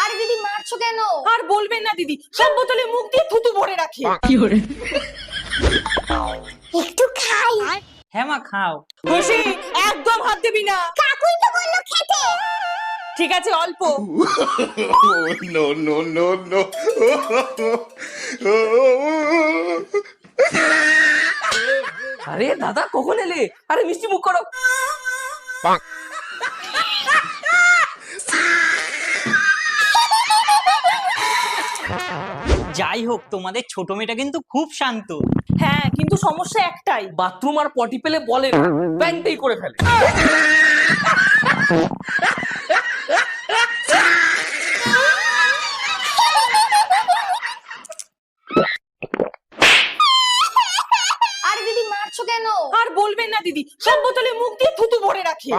আরে দিদি মারছো কেন? আর বলবেন না দিদি, সব বোতলে মুখ দিয়ে থুতু ভরে রাখে। একটু খাই। হ্যাঁ মা খাও। খুশি, একদম হাত দিবি না। কাকুই তো বললো খেতে। ঠিক আছে, অল্প। no, no, no, no. আরে দাদা কখন এলে? আরে মিষ্টি মুখ করো। যাই হোক, তোমাদের ছোট মেয়েটা কিন্তু খুব শান্ত। হ্যাঁ, কিন্তু সমস্যা একটাই। বাথরুম আর পটি পেলে বলে না, ব্যাংটাই করে ফেলে। আরে দিদি মারছো কেন? আর বলবেন না দিদি, সব বোতলে মুখ দিয়ে থুতু ভরে রাখে।